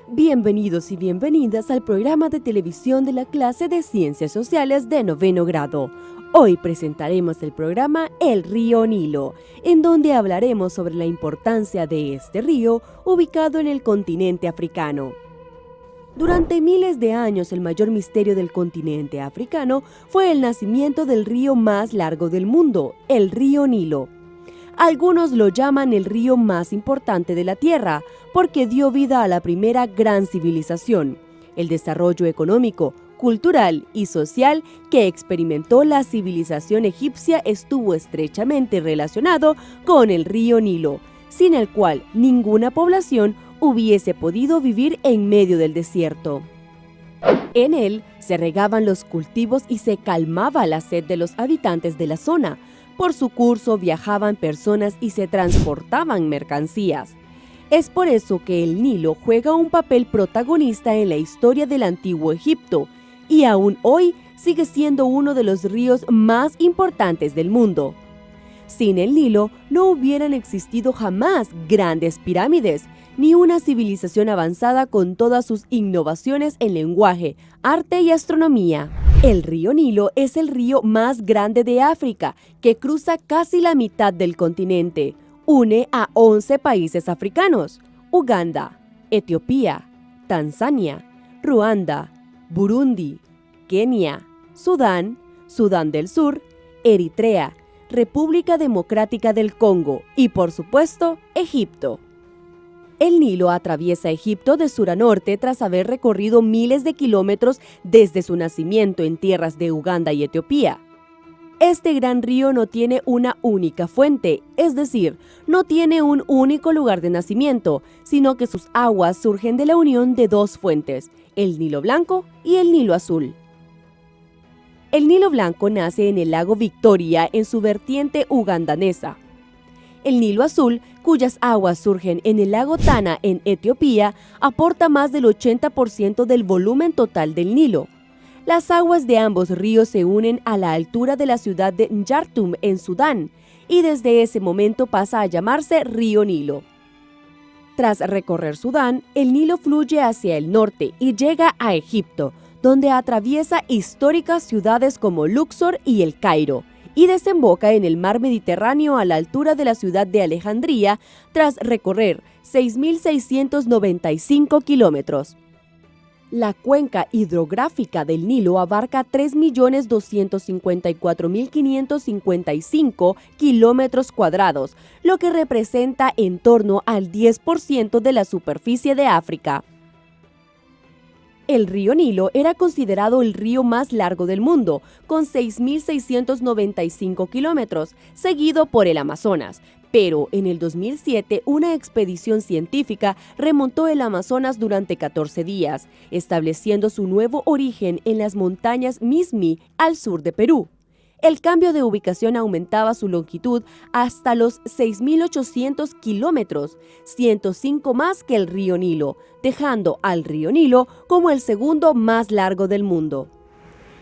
Bienvenidos y bienvenidas al programa de televisión de la clase de Ciencias Sociales de 9º grado. Hoy presentaremos el programa El Río Nilo, en donde hablaremos sobre la importancia de este río ubicado en el continente africano. Durante miles de años, el mayor misterio del continente africano fue el nacimiento del río más largo del mundo, el río Nilo. Algunos lo llaman el río más importante de la Tierra, porque dio vida a la primera gran civilización, el desarrollo económico, cultural y social que experimentó la civilización egipcia estuvo estrechamente relacionado con el río Nilo, sin el cual ninguna población hubiese podido vivir en medio del desierto. En él se regaban los cultivos y se calmaba la sed de los habitantes de la zona. Por su curso viajaban personas y se transportaban mercancías. Es por eso que el Nilo juega un papel protagonista en la historia del antiguo Egipto y aún hoy sigue siendo uno de los ríos más importantes del mundo. Sin el Nilo no hubieran existido jamás grandes pirámides, ni una civilización avanzada con todas sus innovaciones en lenguaje, arte y astronomía. El río Nilo es el río más grande de África, que cruza casi la mitad del continente. Une a 11 países africanos: Uganda, Etiopía, Tanzania, Ruanda, Burundi, Kenia, Sudán, Sudán del Sur, Eritrea, República Democrática del Congo y, por supuesto, Egipto. El Nilo atraviesa Egipto de sur a norte tras haber recorrido miles de kilómetros desde su nacimiento en tierras de Uganda y Etiopía. Este gran río no tiene una única fuente, es decir, no tiene un único lugar de nacimiento, sino que sus aguas surgen de la unión de dos fuentes, el Nilo Blanco y el Nilo Azul. El Nilo Blanco nace en el lago Victoria en su vertiente ugandanesa. El Nilo Azul, cuyas aguas surgen en el lago Tana en Etiopía, aporta más del 80% del volumen total del Nilo. Las aguas de ambos ríos se unen a la altura de la ciudad de Khartoum en Sudán, y desde ese momento pasa a llamarse Río Nilo. Tras recorrer Sudán, el Nilo fluye hacia el norte y llega a Egipto, donde atraviesa históricas ciudades como Luxor y El Cairo, y desemboca en el mar Mediterráneo a la altura de la ciudad de Alejandría tras recorrer 6.695 kilómetros. La cuenca hidrográfica del Nilo abarca 3.254.555 kilómetros cuadrados, lo que representa en torno al 10% de la superficie de África. El río Nilo era considerado el río más largo del mundo, con 6.695 kilómetros, seguido por el Amazonas. Pero en el 2007, una expedición científica remontó el Amazonas durante 14 días, estableciendo su nuevo origen en las montañas Mismi, al sur de Perú. El cambio de ubicación aumentaba su longitud hasta los 6.800 kilómetros, 105 más que el río Nilo, dejando al río Nilo como el segundo más largo del mundo.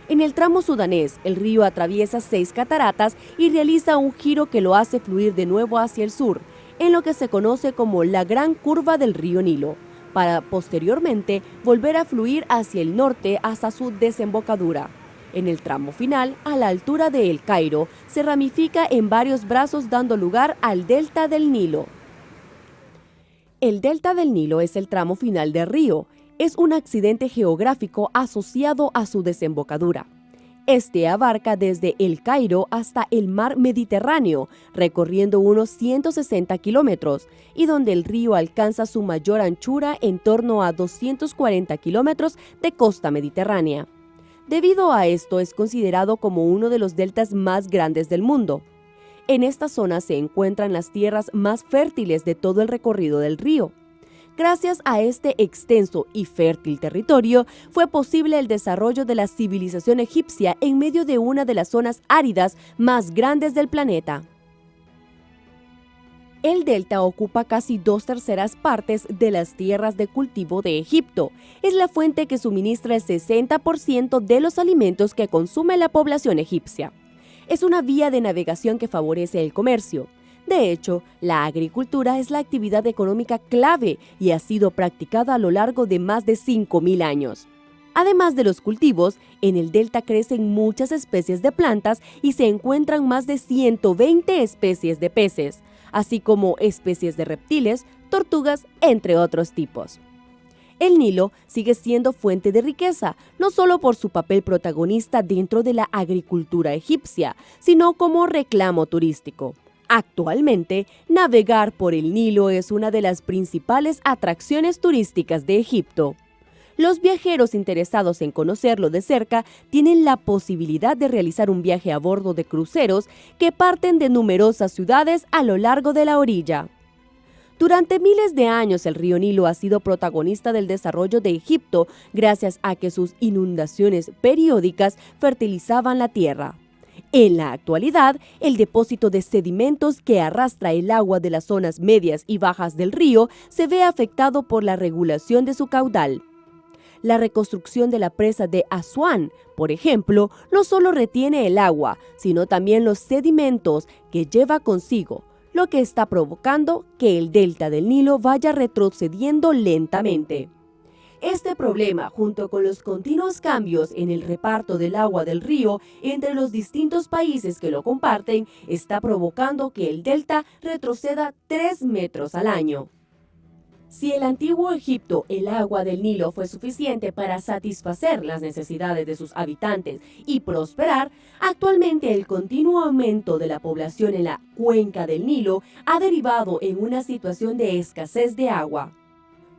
En el tramo sudanés, el río atraviesa 6 cataratas y realiza un giro que lo hace fluir de nuevo hacia el sur, en lo que se conoce como la Gran Curva del río Nilo, para posteriormente volver a fluir hacia el norte hasta su desembocadura. En el tramo final, a la altura de El Cairo, se ramifica en varios brazos dando lugar al delta del Nilo. El delta del Nilo es el tramo final del río. Es un accidente geográfico asociado a su desembocadura. Este abarca desde El Cairo hasta el mar Mediterráneo, recorriendo unos 160 kilómetros, y donde el río alcanza su mayor anchura en torno a 240 kilómetros de costa mediterránea. Debido a esto, es considerado como uno de los deltas más grandes del mundo. En esta zona se encuentran las tierras más fértiles de todo el recorrido del río. Gracias a este extenso y fértil territorio, fue posible el desarrollo de la civilización egipcia en medio de una de las zonas áridas más grandes del planeta. El delta ocupa casi 2/3 partes de las tierras de cultivo de Egipto. Es la fuente que suministra el 60% de los alimentos que consume la población egipcia. Es una vía de navegación que favorece el comercio. De hecho, la agricultura es la actividad económica clave y ha sido practicada a lo largo de más de 5.000 años. Además de los cultivos, en el delta crecen muchas especies de plantas y se encuentran más de 120 especies de peces, así como especies de reptiles, tortugas, entre otros tipos. El Nilo sigue siendo fuente de riqueza, no solo por su papel protagonista dentro de la agricultura egipcia, sino como reclamo turístico. Actualmente, navegar por el Nilo es una de las principales atracciones turísticas de Egipto. Los viajeros interesados en conocerlo de cerca tienen la posibilidad de realizar un viaje a bordo de cruceros que parten de numerosas ciudades a lo largo de la orilla. Durante miles de años el río Nilo ha sido protagonista del desarrollo de Egipto gracias a que sus inundaciones periódicas fertilizaban la tierra. En la actualidad, el depósito de sedimentos que arrastra el agua de las zonas medias y bajas del río se ve afectado por la regulación de su caudal. La reconstrucción de la presa de Asuán, por ejemplo, no solo retiene el agua, sino también los sedimentos que lleva consigo, lo que está provocando que el delta del Nilo vaya retrocediendo lentamente. Este problema, junto con los continuos cambios en el reparto del agua del río entre los distintos países que lo comparten, está provocando que el delta retroceda 3 metros al año. Si en el antiguo Egipto el agua del Nilo fue suficiente para satisfacer las necesidades de sus habitantes y prosperar, actualmente el continuo aumento de la población en la cuenca del Nilo ha derivado en una situación de escasez de agua.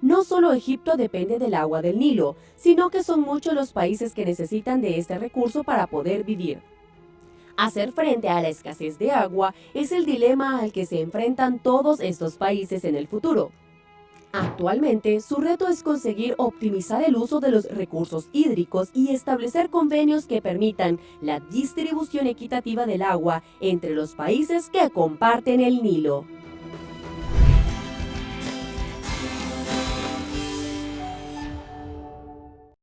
No solo Egipto depende del agua del Nilo, sino que son muchos los países que necesitan de este recurso para poder vivir. Hacer frente a la escasez de agua es el dilema al que se enfrentan todos estos países en el futuro. Actualmente, su reto es conseguir optimizar el uso de los recursos hídricos y establecer convenios que permitan la distribución equitativa del agua entre los países que comparten el Nilo.